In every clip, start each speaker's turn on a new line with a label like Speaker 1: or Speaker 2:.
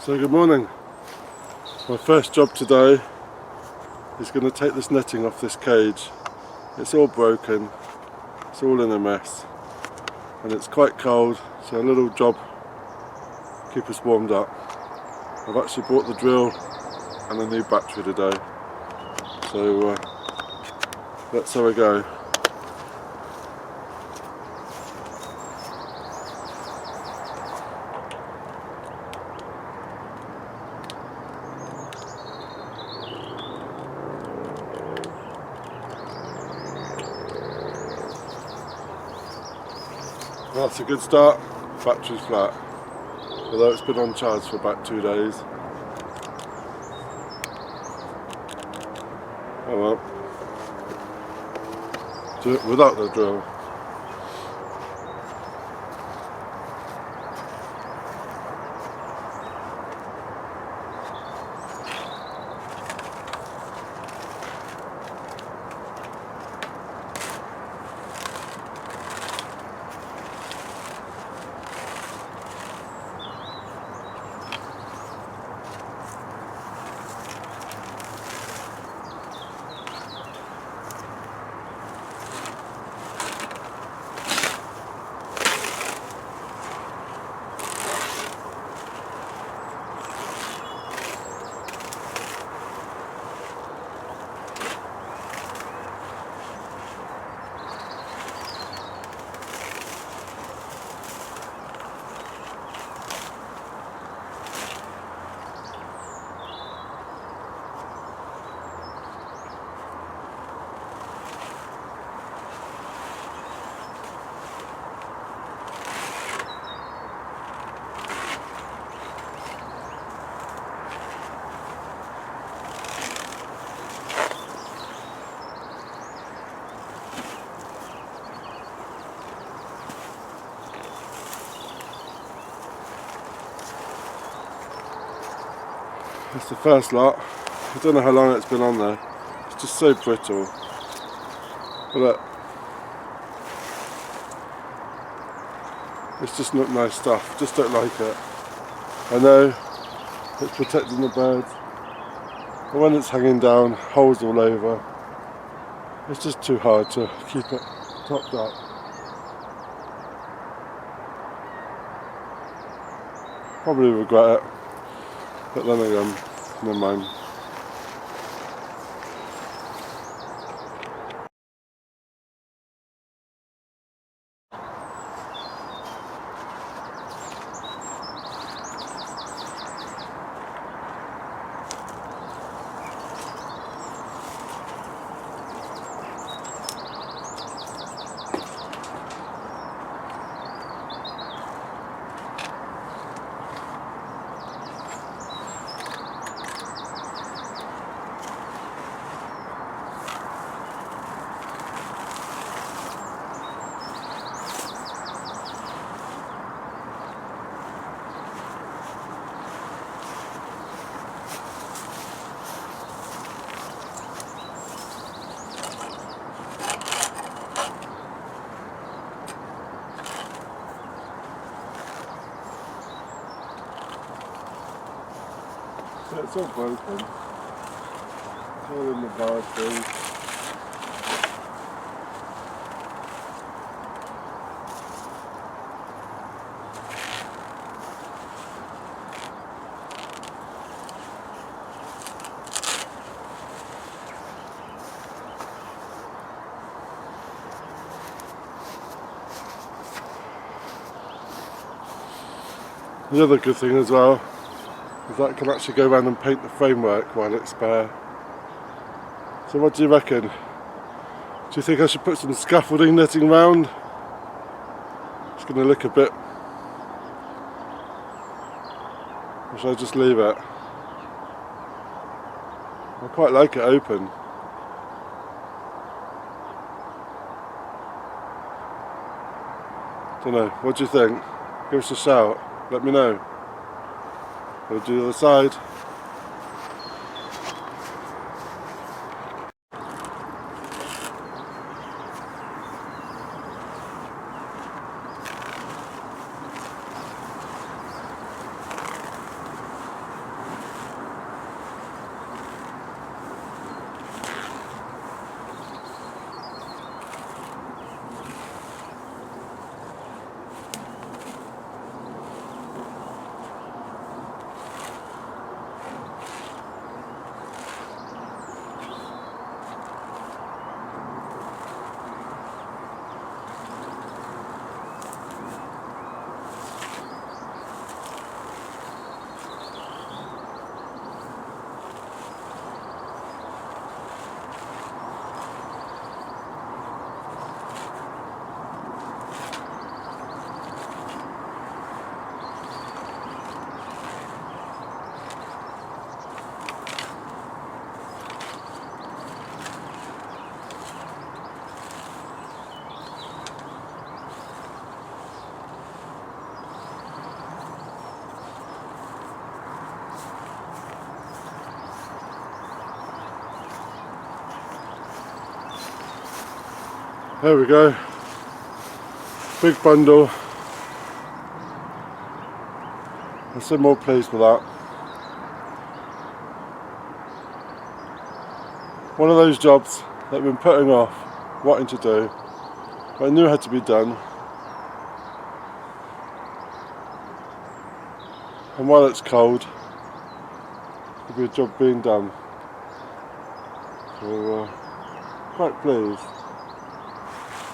Speaker 1: So good morning. My first job today is going to take this netting off this cage. It's all broken, it's all in a mess, and it's quite cold, so a little job to keep us warmed up. I've actually bought the drill and a new battery today, so let's have a go. Well, that's a good start. Battery's flat, although it's been on charge for about 2 days. Oh well, do it without the drill. It's the first lot. I don't know how long it's been on there. It's just so brittle. But look, it's just not nice stuff. Just don't like it. I know it's protecting the birds, but when it's hanging down, holes all over, it's just too hard to keep it topped up. Probably regret it, but then again, never mind. So it's all broken. It's all in the bar thing. The other good thing as well is that I can actually go around and paint the framework while it's bare. So what do you reckon? Do you think I should put some scaffolding netting around? It's going to look a bit... Or should I just leave it? I quite like it open. Don't know, what do you think? Give us a shout, let me know. We'll do the other side. There we go. Big bundle. I'm so more pleased with that. One of those jobs that I've been putting off, wanting to do, but I knew it had to be done. And while it's cold, there'll be a job being done. So, quite pleased.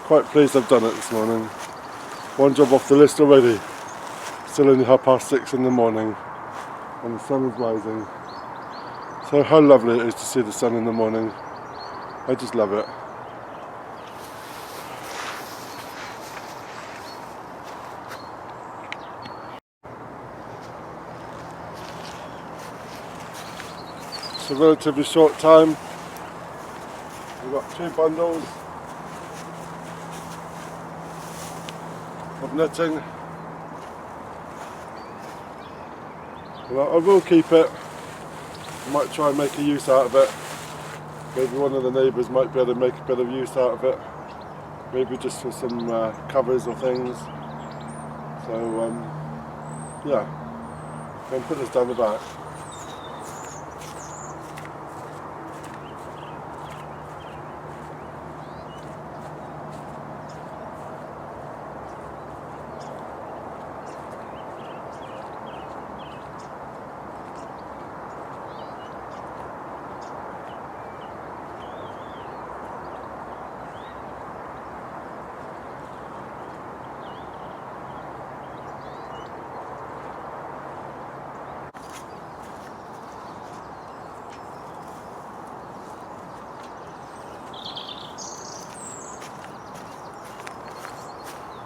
Speaker 1: Quite pleased I've done it this morning. One job off the list already. Still only 6:30 in the morning and the sun is rising. So how lovely it is to see the sun in the morning. I just love it. It's a relatively short time. We've got 2 bundles of netting. Well, I will keep it. I might try and make a use out of it. Maybe one of the neighbours might be able to make a bit of use out of it. Maybe just for some covers or things. So yeah, I'm going to put this down the back.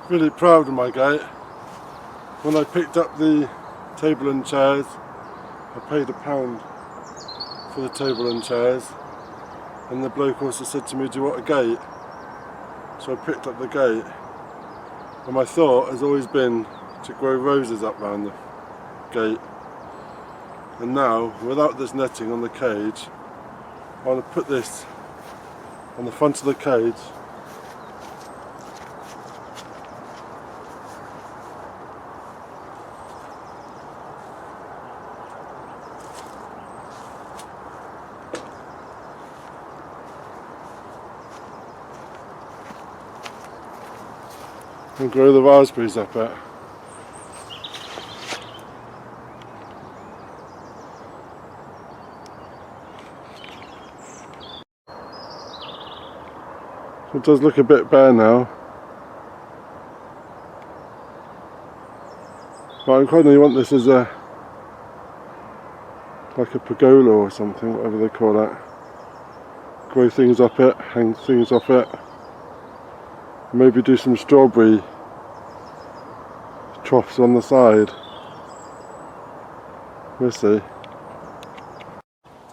Speaker 1: Really proud of my gate. When I picked up the table and chairs, I paid £1 for the table and chairs, and the bloke also said to me, do you want a gate? So I picked up the gate, and my thought has always been to grow roses up round the gate. And now, without this netting on the cage, I want to put this on the front of the cage and grow the raspberries up it. It does look a bit bare now, but I kind of want this as a like a pergola or something, whatever they call it. Grow things up it, hang things off it. Maybe do some strawberry troughs on the side. We'll see.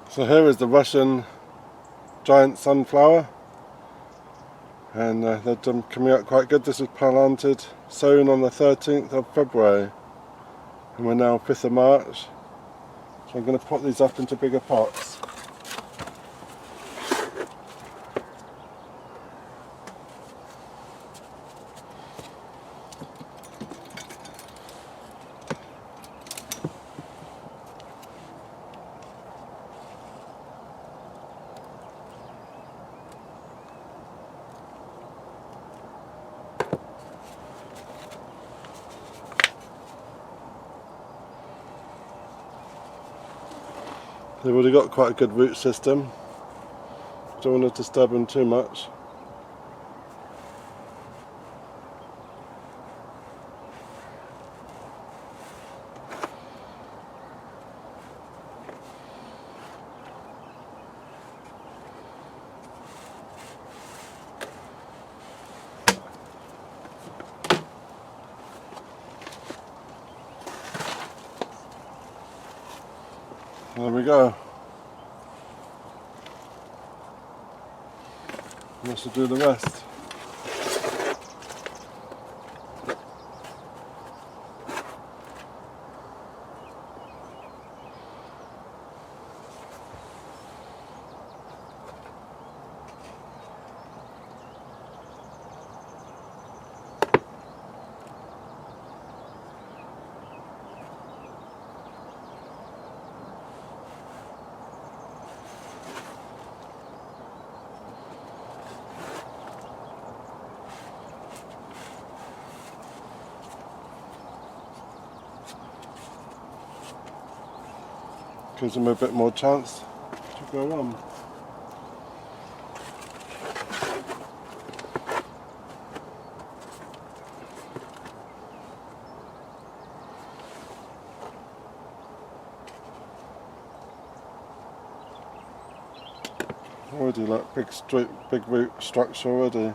Speaker 1: So here is the Russian giant sunflower, and they're coming out quite good. This was planted, sown on the 13th of February, and we're now 5th of March. So I'm going to pot these up into bigger pots. They've already got quite a good root system. Don't want to disturb them too much. There we go. And I should do the rest. gives them a bit more chance to grow on. Already like big root structure already.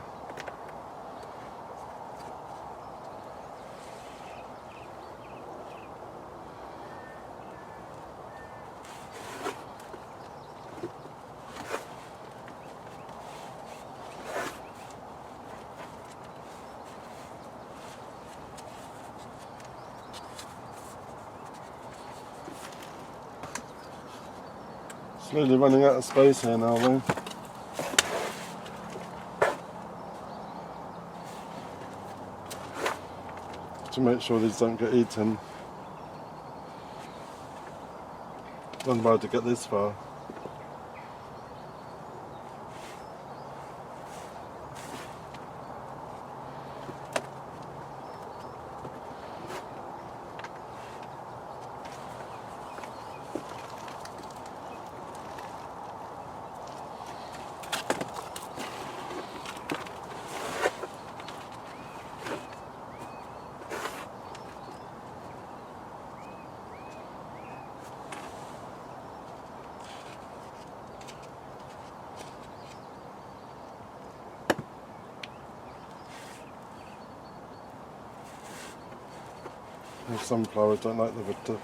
Speaker 1: Slowly running out of space here now though. To make sure these don't get eaten. Don't bother to get this far. And sunflowers don't like the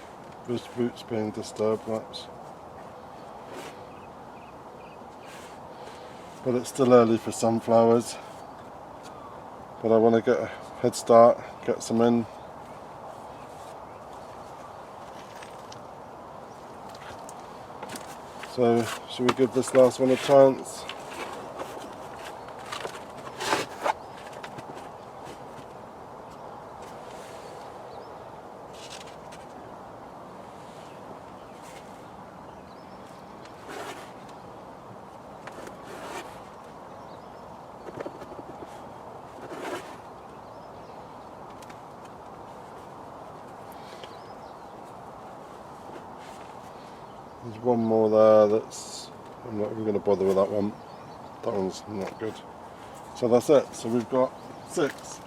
Speaker 1: roots being disturbed much. But it's still early for sunflowers. But I want to get a head start, get some in. So, should we give this last one a chance? There's one more there that's, I'm not even going to bother with that one. That one's not good. So that's it. So we've got six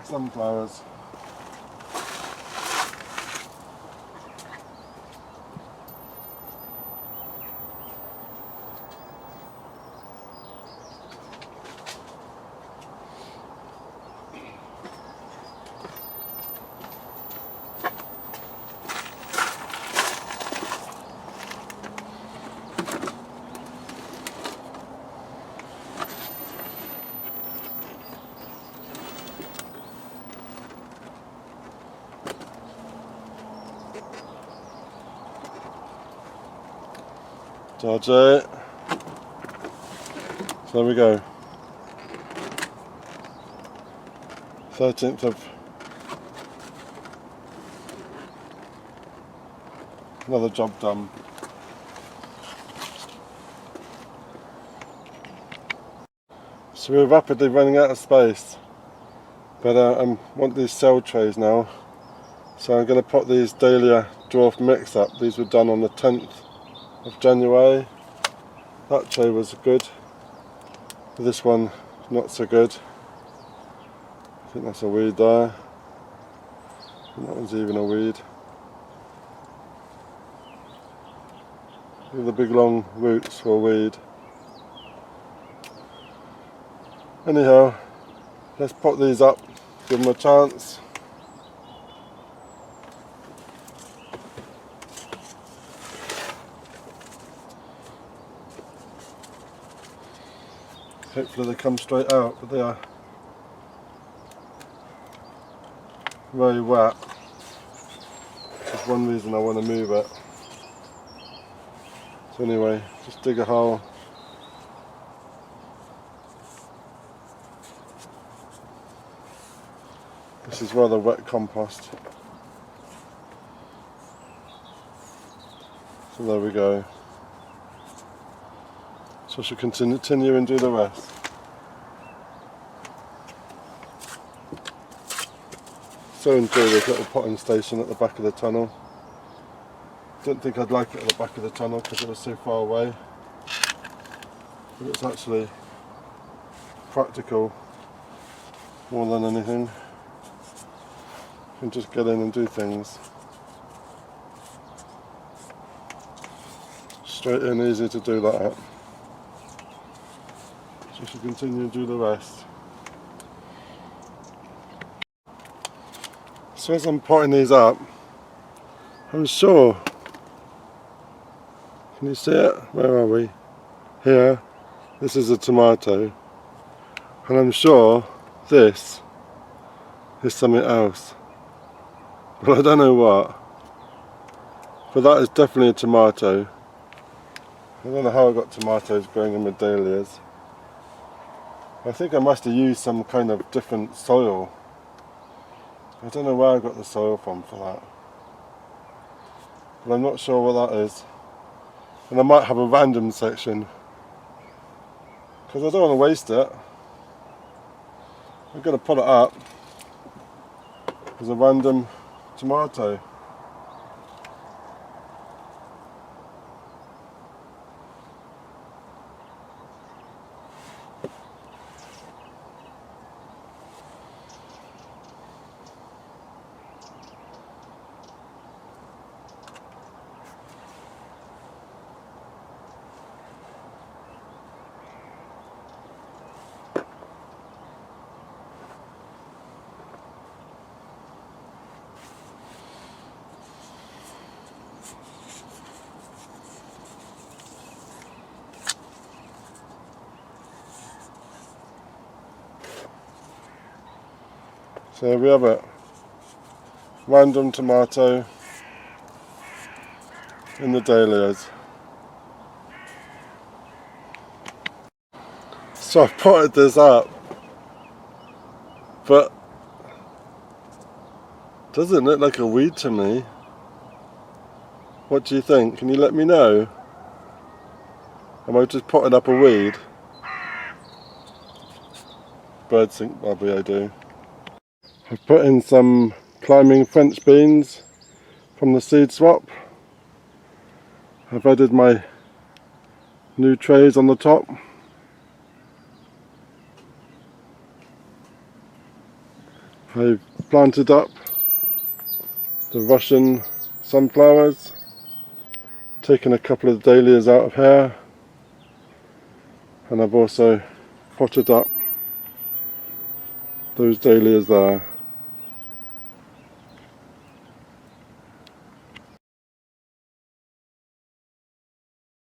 Speaker 1: sunflowers. Charge it. So there we go. 13th of another job done. So we're rapidly running out of space, but I want these cell trays now. So I'm going to put these Dahlia dwarf mix up. These were done on the 10th of January. That tray was good. This one not so good. I think that's a weed there. And that one's even a weed. Look at the big long roots for a weed. Anyhow, let's put these up, give them a chance. Hopefully they come straight out, but they are very wet. That's one reason I want to move it. So anyway, just dig a hole. This is rather wet compost. So there we go. So I should continue and do the rest. So enjoy this little potting station at the back of the tunnel. didn't think I'd like it at the back of the tunnel because it was so far away. But it's actually practical more than anything. You can just get in and do things. Straight in, easy to do that. So I should continue and do the rest. So as I'm potting these up, I'm sure, can you see it? Where are we? Here, this is a tomato, and I'm sure this is something else, but I don't know what. But that is definitely a tomato. I don't know how I got tomatoes growing in my dahlias. I think I must have used some kind of different soil. I don't know where I got the soil from for that, but I'm not sure what that is. And I might have a random section, because I don't want to waste it. I'm going to put it up as a random tomato. So here we have it. Random tomato in the dahlias. So I've potted this up, but doesn't look like a weed to me. What do you think? Can you let me know? Am I just potting up a weed? Birds think probably I do. I've put in some climbing French beans from the seed swap. I've added my new trays on the top. I've planted up the Russian sunflowers, taken a couple of dahlias out of here, and I've also potted up those dahlias there.